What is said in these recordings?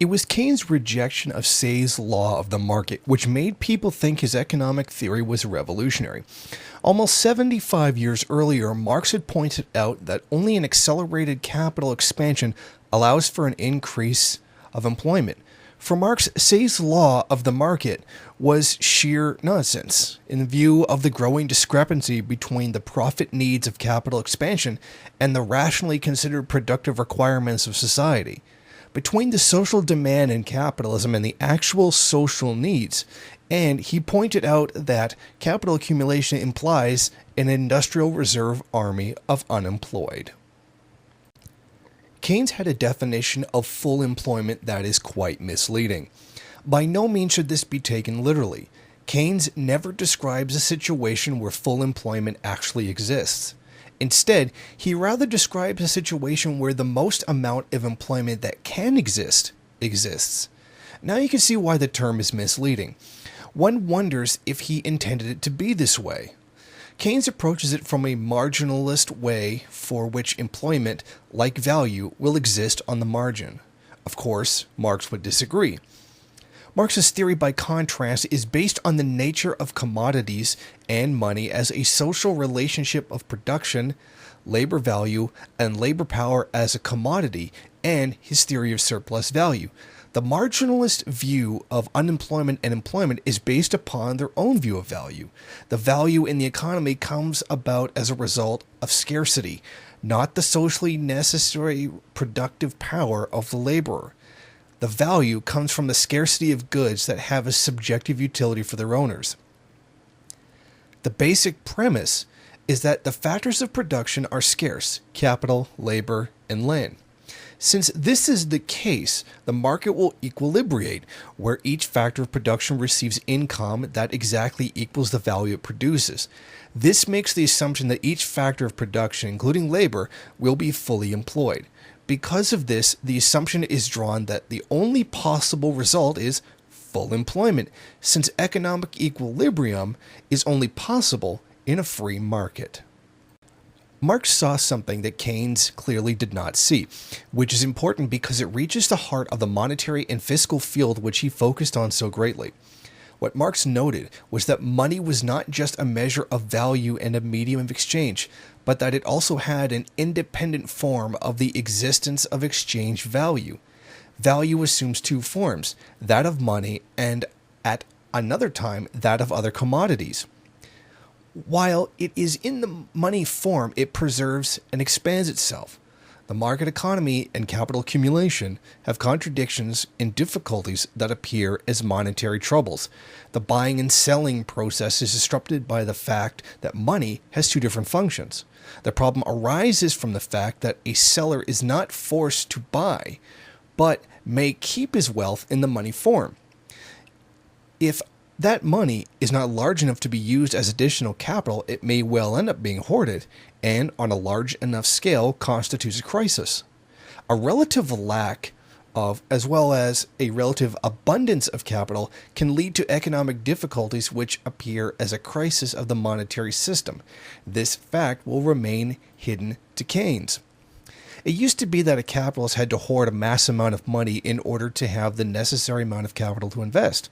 It was Keynes' rejection of Say's law of the market which made people think his economic theory was revolutionary. Almost 75 years earlier, Marx had pointed out that only an accelerated capital expansion allows for an increase of employment. For Marx, Say's law of the market was sheer nonsense in view of the growing discrepancy between the profit needs of capital expansion and the rationally considered productive requirements of society. Between the social demand in capitalism and the actual social needs, and he pointed out that capital accumulation implies an industrial reserve army of unemployed. Keynes had a definition of full employment that is quite misleading. By no means should this be taken literally. Keynes never describes a situation where full employment actually exists. Instead, he rather describes a situation where the most amount of employment that can exist exists. Now you can see why the term is misleading. One wonders if he intended it to be this way. Keynes approaches it from a marginalist way for which employment, like value, will exist on the margin. Of course, Marx would disagree. Marx's theory, by contrast, is based on the nature of commodities and money as a social relationship of production, labor value, and labor power as a commodity, and his theory of surplus value. The marginalist view of unemployment and employment is based upon their own view of value. The value in the economy comes about as a result of scarcity, not the socially necessary productive power of the laborer. The value comes from the scarcity of goods that have a subjective utility for their owners. The basic premise is that the factors of production are scarce: capital, labor, and land. Since this is the case, the market will equilibrate, where each factor of production receives income that exactly equals the value it produces. This makes the assumption that each factor of production, including labor, will be fully employed. Because of this, the assumption is drawn that the only possible result is full employment, since economic equilibrium is only possible in a free market. Marx saw something that Keynes clearly did not see, which is important because it reaches the heart of the monetary and fiscal field which he focused on so greatly. What Marx noted was that money was not just a measure of value and a medium of exchange, but that it also had an independent form of the existence of exchange value. Value assumes two forms, that of money and, at another time, that of other commodities. While it is in the money form, it preserves and expands itself. The market economy and capital accumulation have contradictions and difficulties that appear as monetary troubles. The buying and selling process is disrupted by the fact that money has two different functions. The problem arises from the fact that a seller is not forced to buy, but may keep his wealth in the money form. If that money is not large enough to be used as additional capital, it may well end up being hoarded, and on a large enough scale constitutes a crisis. A relative lack of, as well as a relative abundance of capital, can lead to economic difficulties which appear as a crisis of the monetary system. This fact will remain hidden to Keynes. It used to be that a capitalist had to hoard a mass amount of money in order to have the necessary amount of capital to invest.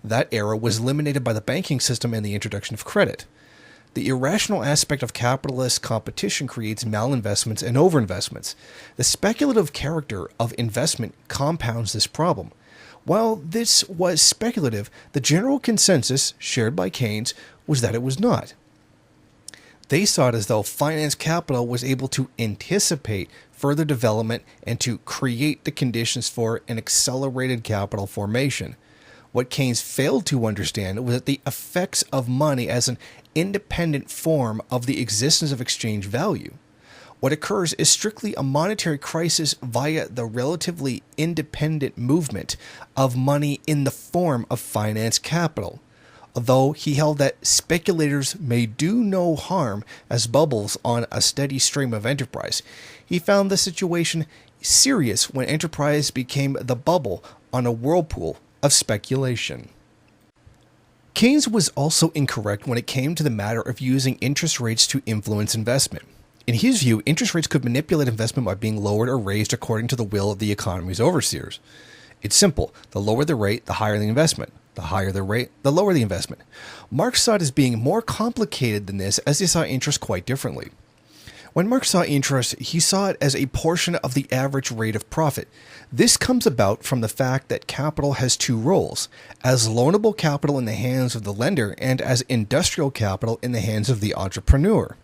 That era was eliminated by the banking system and the introduction of credit. The irrational aspect of capitalist competition creates malinvestments and overinvestments. The speculative character of investment compounds this problem. While this was speculative, the general consensus, shared by Keynes, was that it was not. They saw it as though finance capital was able to anticipate further development and to create the conditions for an accelerated capital formation. What Keynes failed to understand was that the effects of money as an independent form of the existence of exchange value. What occurs is strictly a monetary crisis via the relatively independent movement of money in the form of finance capital. Although he held that speculators may do no harm as bubbles on a steady stream of enterprise, he found the situation serious when enterprise became the bubble on a whirlpool of speculation. Keynes was also incorrect when it came to the matter of using interest rates to influence investment. In his view, interest rates could manipulate investment by being lowered or raised according to the will of the economy's overseers. It's simple. The lower the rate, the higher the investment. The higher the rate, the lower the investment. Marx saw it as being more complicated than this, as he saw interest quite differently. When Marx saw interest, he saw it as a portion of the average rate of profit. This comes about from the fact that capital has two roles, as loanable capital in the hands of the lender and as industrial capital in the hands of the entrepreneur.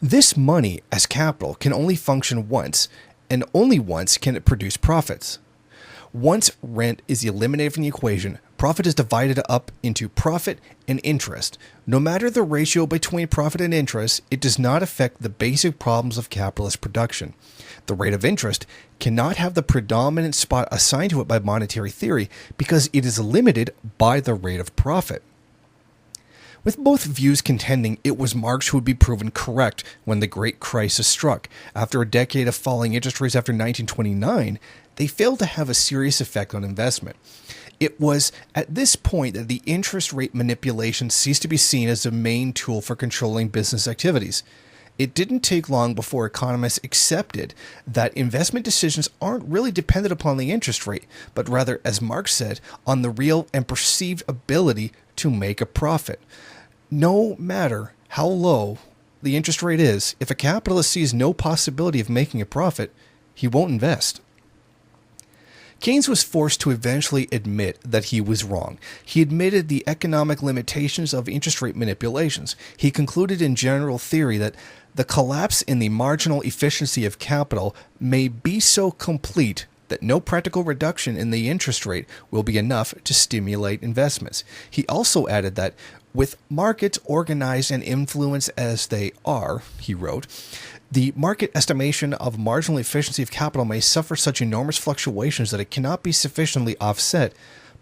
This money, as capital, can only function once, and only once can it produce profits. Once rent is eliminated from the equation, profit is divided up into profit and interest. No matter the ratio between profit and interest, it does not affect the basic problems of capitalist production. The rate of interest cannot have the predominant spot assigned to it by monetary theory because it is limited by the rate of profit. With both views contending, it was Marx who would be proven correct when the Great Crisis struck. After a decade of falling interest rates after 1929, they failed to have a serious effect on investment. It was at this point that the interest rate manipulation ceased to be seen as the main tool for controlling business activities. It didn't take long before economists accepted that investment decisions aren't really dependent upon the interest rate, but rather, as Marx said, on the real and perceived ability to make a profit. No matter how low the interest rate is, if a capitalist sees no possibility of making a profit, he won't invest. Keynes was forced to eventually admit that he was wrong. He admitted the economic limitations of interest rate manipulations. He concluded in general theory that the collapse in the marginal efficiency of capital may be so complete that no practical reduction in the interest rate will be enough to stimulate investments. He also added that with markets organized and influenced as they are, he wrote, the market estimation of marginal efficiency of capital may suffer such enormous fluctuations that it cannot be sufficiently offset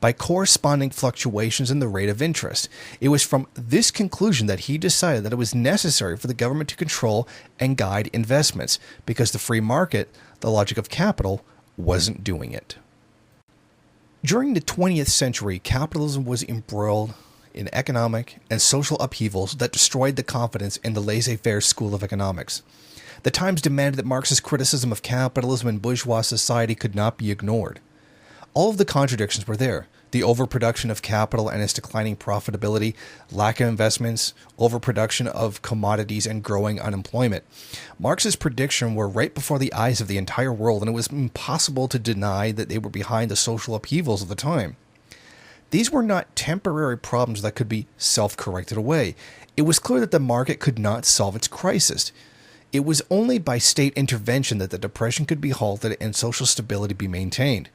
by corresponding fluctuations in the rate of interest. It was from this conclusion that he decided that it was necessary for the government to control and guide investments, because the free market, the logic of capital, wasn't doing it. During the 20th century, capitalism was embroiled in economic and social upheavals that destroyed the confidence in the laissez-faire school of economics. The Times demanded that Marx's criticism of capitalism and bourgeois society could not be ignored. All of the contradictions were there. The overproduction of capital and its declining profitability, lack of investments, overproduction of commodities, and growing unemployment. Marx's predictions were right before the eyes of the entire world, and it was impossible to deny that they were behind the social upheavals of the time. These were not temporary problems that could be self-corrected away. It was clear that the market could not solve its crisis. It was only by state intervention that the depression could be halted and social stability be maintained.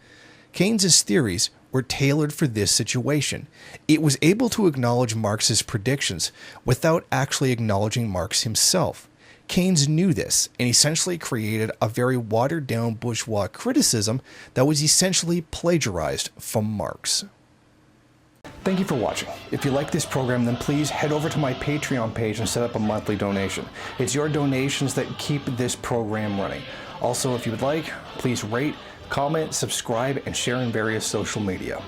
Keynes's theories were tailored for this situation. It was able to acknowledge Marx's predictions without actually acknowledging Marx himself. Keynes knew this and essentially created a very watered-down bourgeois criticism that was essentially plagiarized from Marx. Thank you for watching. If you like this program, then please head over to my Patreon page and set up a monthly donation. It's your donations that keep this program running. Also, if you would like, please rate, comment, subscribe, and share in various social media.